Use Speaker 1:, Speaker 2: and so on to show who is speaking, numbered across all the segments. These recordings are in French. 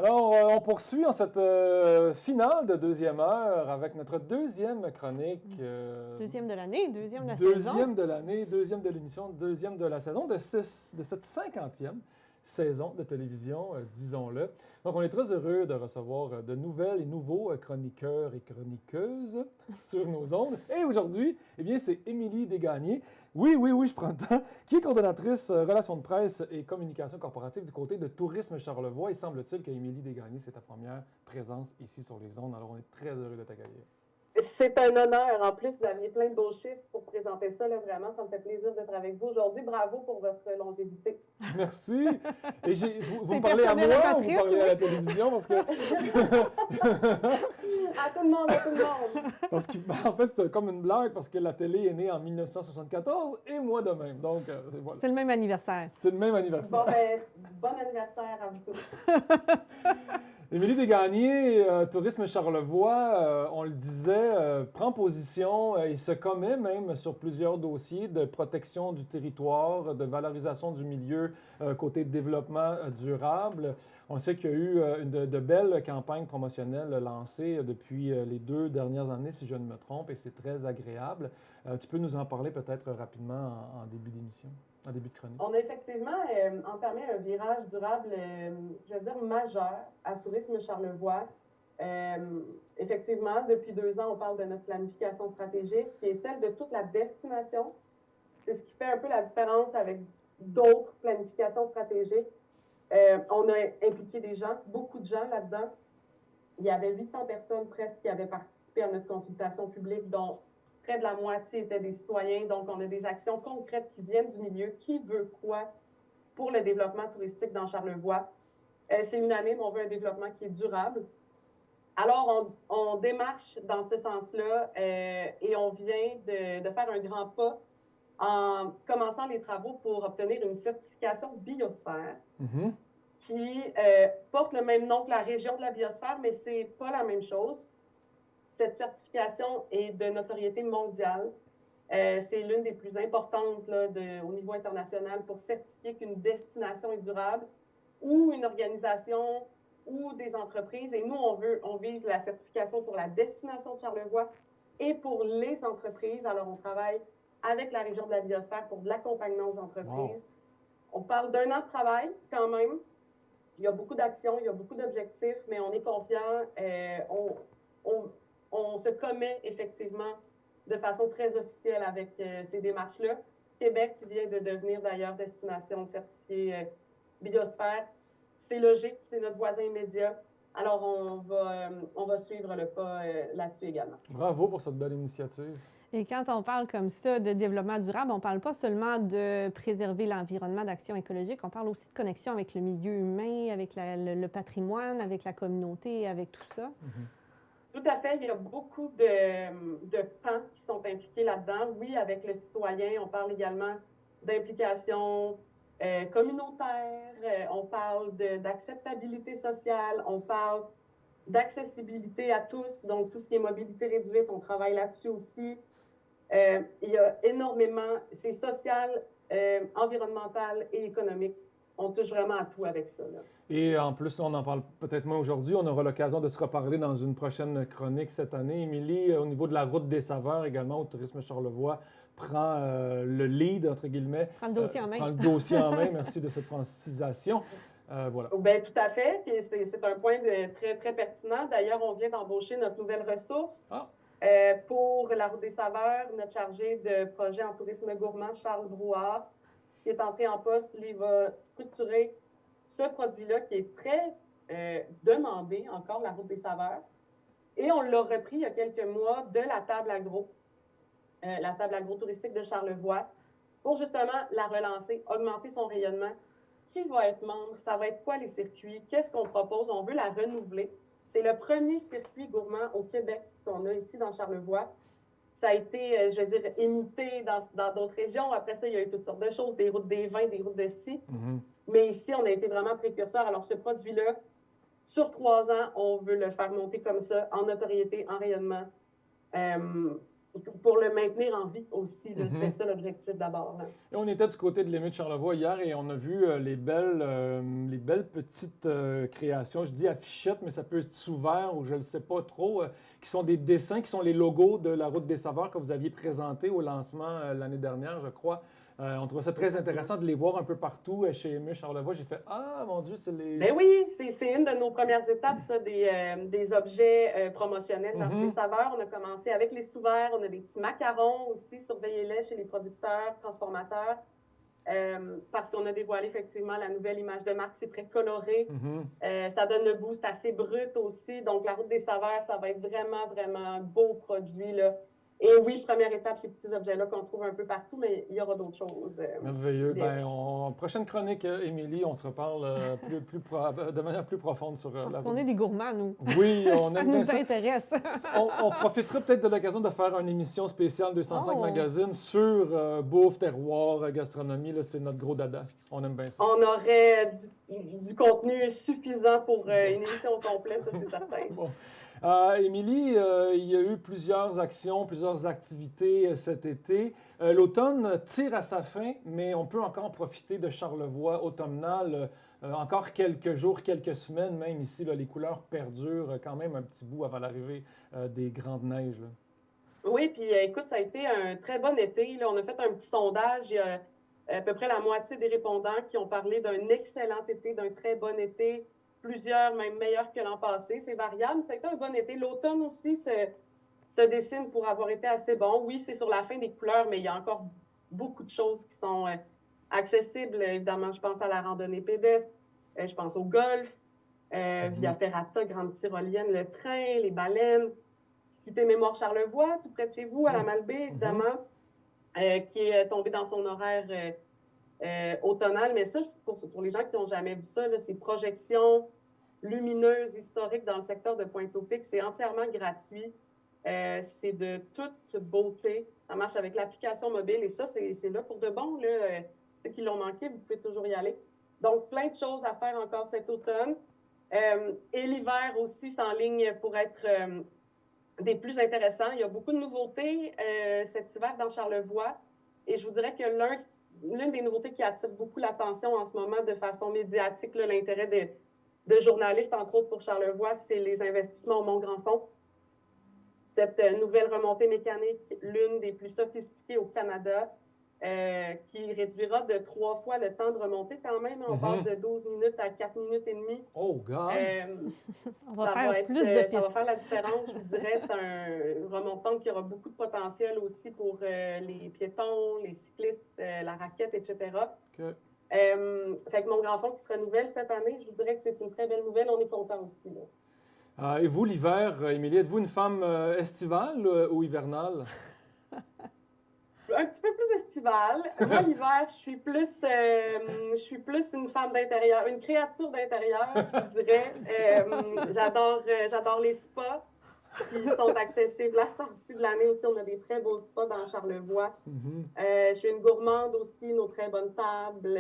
Speaker 1: Alors, on poursuit en cette finale de deuxième heure avec notre deuxième chronique.
Speaker 2: Deuxième de l'année, deuxième de la
Speaker 1: deuxième
Speaker 2: saison.
Speaker 1: de l'année, deuxième de l'émission, deuxième de la saison, de cette 50e saison de télévision, disons-le. Donc, on est très heureux de recevoir de nouvelles et nouveaux chroniqueurs et chroniqueuses sur nos ondes. Et aujourd'hui, eh bien, c'est Émilie Desgagnés. Oui, je prends le temps. Qui est coordonnatrice relations de presse et communication corporative du côté de Tourisme Charlevoix. Il semble-t-il qu'Émilie Desgagnés, c'est ta première présence ici sur les ondes. Alors, on est très heureux de t'accueillir.
Speaker 3: C'est un honneur. En plus, vous aviez plein de beaux chiffres pour présenter ça. Là, vraiment, ça me fait plaisir d'être avec vous aujourd'hui. Bravo pour votre longévité.
Speaker 1: Merci. Et vous me parlez à moi ou vous parlez à la télévision? Parce que...
Speaker 3: À tout le monde, à tout le monde.
Speaker 1: Parce qu'en fait, c'est comme une blague parce que la télé est née en 1974 et moi de même. Donc, voilà.
Speaker 2: C'est le même anniversaire.
Speaker 1: C'est le même anniversaire.
Speaker 3: Bon, bon anniversaire à vous tous.
Speaker 1: Émilie Desgagnés, Tourisme Charlevoix, on le disait, prend position et se commet même sur plusieurs dossiers de protection du territoire, de valorisation du milieu côté développement durable. On sait qu'il y a eu de belles campagnes promotionnelles lancées depuis les 2 dernières années, si je ne me trompe, et c'est très agréable. Tu peux nous en parler peut-être rapidement en début d'émission? En début de chronique.
Speaker 3: On a effectivement entamé un virage durable, je veux dire, majeur à Tourisme Charlevoix. Effectivement, depuis 2 ans, on parle de notre planification stratégique, qui est celle de toute la destination. C'est ce qui fait un peu la différence avec d'autres planifications stratégiques. On a impliqué des gens, beaucoup de gens là-dedans. Il y avait 800 personnes presque qui avaient participé à notre consultation publique, dont près de la moitié étaient des citoyens. Donc, on a des actions concrètes qui viennent du milieu. Qui veut quoi pour le développement touristique dans Charlevoix? C'est une année, mais on veut un développement qui est durable. Alors, on démarche dans ce sens-là et on vient de faire un grand pas en commençant les travaux pour obtenir une certification biosphère qui porte le même nom que la région de la biosphère, mais c'est pas la même chose. Cette certification est de notoriété mondiale. C'est l'une des plus importantes là, au niveau international pour certifier qu'une destination est durable ou une organisation ou des entreprises. Et nous, on vise la certification pour la destination de Charlevoix et pour les entreprises. Alors, on travaille avec la région de la biosphère pour de l'accompagnement aux entreprises. Wow. On parle d'1 an de travail quand même. Il y a beaucoup d'actions, il y a beaucoup d'objectifs, mais on est confiant. On se commet effectivement de façon très officielle avec ces démarches-là. Québec vient de devenir d'ailleurs destination certifiée biosphère. C'est logique, c'est notre voisin immédiat. Alors, on va suivre le pas là-dessus également.
Speaker 1: Bravo pour cette belle initiative.
Speaker 2: Et quand on parle comme ça de développement durable, on ne parle pas seulement de préserver l'environnement, d'action écologique, on parle aussi de connexion avec le milieu humain, avec le patrimoine, avec la communauté, avec tout ça.
Speaker 3: Tout à fait. Il y a beaucoup de pans qui sont impliqués là-dedans. Oui, avec le citoyen, on parle également d'implication communautaire, on parle d'acceptabilité sociale, on parle d'accessibilité à tous, donc tout ce qui est mobilité réduite, on travaille là-dessus aussi. Il y a énormément, c'est social, environnemental et économique. On touche vraiment à tout avec ça, là.
Speaker 1: Et en plus, on en parle peut-être moins aujourd'hui. On aura l'occasion de se reparler dans une prochaine chronique cette année. Émilie, au niveau de la route des saveurs également, au Tourisme Charlevoix, prend le lead, entre guillemets.
Speaker 2: Prend le dossier en main.
Speaker 1: Prend le dossier en main. Merci de cette francisation. Voilà.
Speaker 3: Bien, tout à fait. Puis c'est un point très, très pertinent. D'ailleurs, on vient d'embaucher notre nouvelle ressource. Pour la route des saveurs, notre chargé de projet en tourisme gourmand, Charles Brouard, qui est entré en poste, lui, va structurer ce produit-là qui est très demandé, encore la route des saveurs. Et on l'a repris il y a quelques mois de la table agro, la table agro-touristique de Charlevoix, pour justement la relancer, augmenter son rayonnement. Qui va être membre? Ça va être quoi les circuits? Qu'est-ce qu'on propose? On veut la renouveler. C'est le premier circuit gourmand au Québec qu'on a ici dans Charlevoix. Ça a été, je veux dire, imité dans d'autres régions. Après ça, il y a eu toutes sortes de choses, des routes des vins, des routes de scie. Mais ici, on a été vraiment précurseurs. Alors, ce produit-là, sur 3 ans, on veut le faire monter comme ça, en notoriété, en rayonnement. pour le maintenir en vie aussi. Là.
Speaker 1: Mhm.
Speaker 3: C'était ça l'objectif d'abord. Là.
Speaker 1: Et on était du côté de l'Émile Charlevoix hier et on a vu les belles petites créations. Je dis affichettes, mais ça peut être sous verre ou je ne le sais pas trop, qui sont des dessins, qui sont les logos de la Route des Saveurs que vous aviez présenté au lancement l'année dernière, je crois. On trouvait ça très intéressant de les voir un peu partout chez Émile Charlevoix. J'ai fait « Ah, mon Dieu, c'est les... »
Speaker 3: Ben oui, c'est une de nos premières étapes, ça, des objets promotionnels dans les saveurs. On a commencé avec les sous-verts, on a des petits macarons aussi, surveillez-les chez les producteurs, transformateurs, parce qu'on a dévoilé effectivement la nouvelle image de marque, c'est très coloré, ça donne le goût, c'est assez brut aussi. Donc, la Route des Saveurs, ça va être vraiment, vraiment un beau produit, là. Et oui, première étape, ces petits objets-là qu'on trouve un peu partout, mais il y aura d'autres choses.
Speaker 1: Merveilleux. Prochaine chronique, Émilie, on se reparle de manière plus profonde sur la
Speaker 2: Parce qu'on est des gourmands, nous.
Speaker 1: Oui, on
Speaker 2: ça
Speaker 1: aime bien
Speaker 2: nous
Speaker 1: ça.
Speaker 2: intéresse.
Speaker 1: On profitera peut-être de l'occasion de faire une émission spéciale 205 Magazine sur bouffe, terroir, gastronomie. Là, c'est notre gros dada. On aime bien ça.
Speaker 3: On aurait du contenu suffisant pour une émission complète, ça c'est certain.
Speaker 1: Bon. Émilie, il y a eu plusieurs actions, plusieurs activités cet été. L'automne tire à sa fin, mais on peut encore profiter de Charlevoix automnal. Encore quelques jours, quelques semaines, même ici, là, les couleurs perdurent quand même un petit bout avant l'arrivée des grandes neiges. Là.
Speaker 3: Oui, puis écoute, ça a été un très bon été. Là, on a fait un petit sondage. Il y a à peu près la moitié des répondants qui ont parlé d'un excellent été, d'un très bon été. Plusieurs, même meilleurs que l'an passé. C'est variable. C'était un bon été. L'automne aussi se dessine pour avoir été assez bon. Oui, c'est sur la fin des couleurs, mais il y a encore beaucoup de choses qui sont accessibles. Évidemment, je pense à la randonnée pédestre, je pense au golf, Via Ferrata, Grande Tyrolienne, le train, les baleines. Cité Mémoire Charlevoix, tout près de chez vous, à la Malbaie, évidemment, qui est tombé dans son horaire automnal. Mais ça, pour les gens qui n'ont jamais vu ça, là, ces projections lumineuses, historiques dans le secteur de Pointe-aux-Pics, c'est entièrement gratuit. C'est de toute beauté. Ça marche avec l'application mobile et ça, c'est là pour de bon. Là. Ceux qui l'ont manqué, vous pouvez toujours y aller. Donc, plein de choses à faire encore cet automne. Et l'hiver aussi s'enligne pour être des plus intéressants. Il y a beaucoup de nouveautés cet hiver dans Charlevoix. Et je vous dirais que l'une des nouveautés qui attire beaucoup l'attention en ce moment de façon médiatique, l'intérêt de journalistes, entre autres pour Charlevoix, c'est les investissements au Mont-Grand-Fond. Cette nouvelle remontée mécanique, l'une des plus sophistiquées au Canada, qui réduira de 3 fois le temps de remontée quand même. On passe de 12 minutes à 4 minutes et demie.
Speaker 1: Oh, God!
Speaker 2: On va faire plus de pistes.
Speaker 3: Ça va faire la différence, je vous dirais. C'est un remontant qui aura beaucoup de potentiel aussi pour les piétons, les cyclistes, la raquette, etc.
Speaker 1: Okay.
Speaker 3: Fait que Mont-Grand-Fond qui se renouvelle cette année, je vous dirais que c'est une très belle nouvelle. On est content aussi. Là.
Speaker 1: Et vous, l'hiver, Émilie, êtes-vous une femme estivale ou hivernale?
Speaker 3: Un petit peu plus estivale. Moi, l'hiver, je suis plus une femme d'intérieur, une créature d'intérieur, je vous dirais. J'adore les spas qui sont accessibles à ce temps-ci de l'année aussi. On a des très beaux spas dans Charlevoix. Je suis une gourmande aussi, nos très bonnes tables.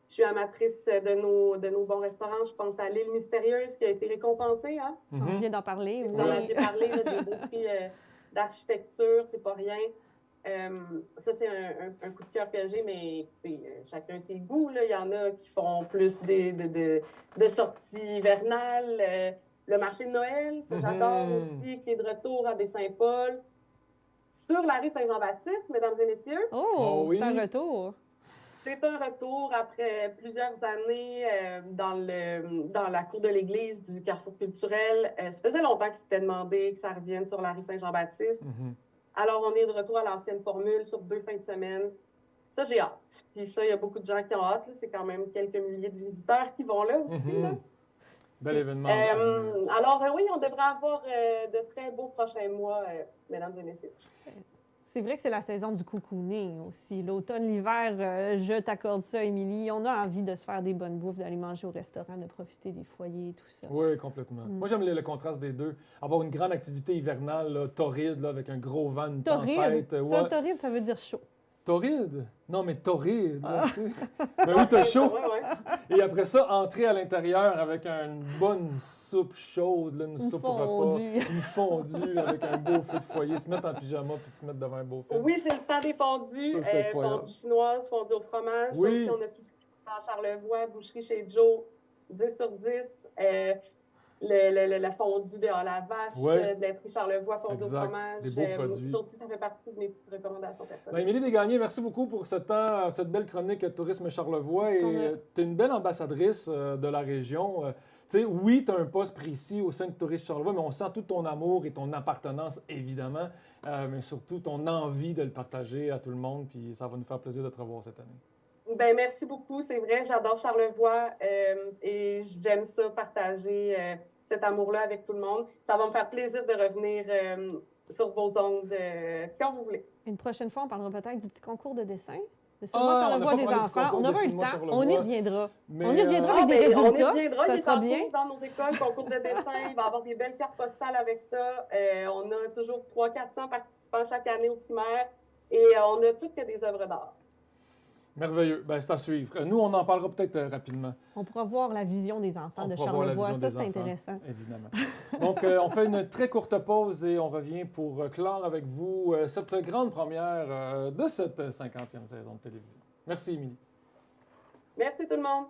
Speaker 3: Je suis amatrice de nos bons restaurants. Je pense à l'île Mystérieuse qui a été récompensée. Hein?
Speaker 2: On vient d'en parler.
Speaker 3: Vous en aviez parlé, là, des beaux prix d'architecture, c'est pas rien. Ça, c'est un coup de cœur que j'ai, mais chacun ses goûts. Là. Il y en a qui font plus de sorties hivernales. Le marché de Noël, ça, j'adore aussi, qui est de retour à Baie-Saint-Paul. Sur la rue Saint-Jean-Baptiste, mesdames et messieurs.
Speaker 2: Oh,
Speaker 1: oui.
Speaker 2: C'est un retour.
Speaker 3: C'est un retour après plusieurs années dans la cour de l'église du Carrefour culturel. Ça faisait longtemps que c'était demandé que ça revienne sur la rue Saint-Jean-Baptiste. Alors, on est de retour à l'ancienne formule sur 2 fins de semaine. Ça, j'ai hâte. Puis ça, il y a beaucoup de gens qui ont hâte. Là. C'est quand même quelques milliers de visiteurs qui vont là aussi. Là.
Speaker 1: Bel événement.
Speaker 3: Alors, oui, on devrait avoir de très beaux prochains mois, mesdames et messieurs.
Speaker 2: C'est vrai que c'est la saison du cocooning aussi. L'automne, l'hiver, je t'accorde ça, Émilie. On a envie de se faire des bonnes bouffes, d'aller manger au restaurant, de profiter des foyers, tout ça.
Speaker 1: Oui, complètement. Moi, j'aime le contraste des deux. Avoir une grande activité hivernale, là, torride, là, avec un gros vent, une tempête.
Speaker 2: Torride. Ça, torride, ça veut dire chaud.
Speaker 1: torride. Non, mais torride, là, tu sais. Mais où t'as chaud.
Speaker 3: Ouais, ouais.
Speaker 1: Et après ça, entrer à l'intérieur avec une bonne soupe chaude, là, une soupe au repas,
Speaker 2: fondue.
Speaker 1: une fondue avec un beau feu de foyer, se mettre en pyjama puis se mettre devant un beau film.
Speaker 3: Oui, c'est le temps des fondus.
Speaker 1: Ça, c'est incroyable.
Speaker 3: Fondue chinoise, fondue au fromage.
Speaker 1: Oui.
Speaker 3: Aussi, on a tout ce qui est dans Charlevoix, boucherie chez Joe, 10 sur 10. La fondue de la vache,
Speaker 1: Ouais.
Speaker 3: de laiterie Charlevoix, fondue
Speaker 1: Exact.
Speaker 3: au fromage.
Speaker 1: Des beaux produits.
Speaker 3: Ça aussi, ça fait partie de mes petites recommandations
Speaker 1: Ben,
Speaker 3: personnelles.
Speaker 1: Émilie Desgagnés, merci beaucoup pour ce temps, cette belle chronique Tourisme Charlevoix. Et tu es une belle ambassadrice de la région. Tu sais, oui, tu as un poste précis au sein de Tourisme Charlevoix, mais on sent tout ton amour et ton appartenance, évidemment, mais surtout ton envie de le partager à tout le monde. Puis ça va nous faire plaisir de te revoir cette année.
Speaker 3: Ben, merci beaucoup. C'est vrai, j'adore Charlevoix et j'aime ça, partager cet amour-là avec tout le monde. Ça va me faire plaisir de revenir sur vos ondes quand vous voulez.
Speaker 2: Une prochaine fois, on parlera peut-être du petit concours de dessin. De
Speaker 1: Ah,
Speaker 2: Cinéma
Speaker 1: on
Speaker 2: Charlevoix
Speaker 1: n'a pas
Speaker 2: des
Speaker 1: parlé du
Speaker 2: enfants.
Speaker 1: concours
Speaker 2: On
Speaker 1: de
Speaker 2: aura eu le
Speaker 1: Cinéma
Speaker 2: temps.
Speaker 1: Charlevoix.
Speaker 2: On y reviendra.
Speaker 1: Mais,
Speaker 2: On y reviendra avec des
Speaker 3: ben, on y
Speaker 2: résultats.
Speaker 3: reviendra,
Speaker 2: Ça
Speaker 3: il est
Speaker 2: sera
Speaker 3: en
Speaker 2: bien.
Speaker 3: cours dans nos écoles, concours de dessin. Il va y avoir des belles cartes postales avec ça. On a toujours 300-400 participants chaque année au primaire et on a toutes que des œuvres d'art.
Speaker 1: Merveilleux. Ben, c'est à suivre. Nous, on en parlera peut-être rapidement.
Speaker 2: On pourra voir la vision des enfants
Speaker 1: On
Speaker 2: de
Speaker 1: pourra voir la
Speaker 2: Charlevoix.
Speaker 1: vision
Speaker 2: Ça,
Speaker 1: des
Speaker 2: c'est
Speaker 1: enfants,
Speaker 2: intéressant.
Speaker 1: évidemment. Donc, on fait une très courte pause et on revient pour clore avec vous cette grande première de cette 50e saison de télévision. Merci, Émilie.
Speaker 3: Merci tout le monde.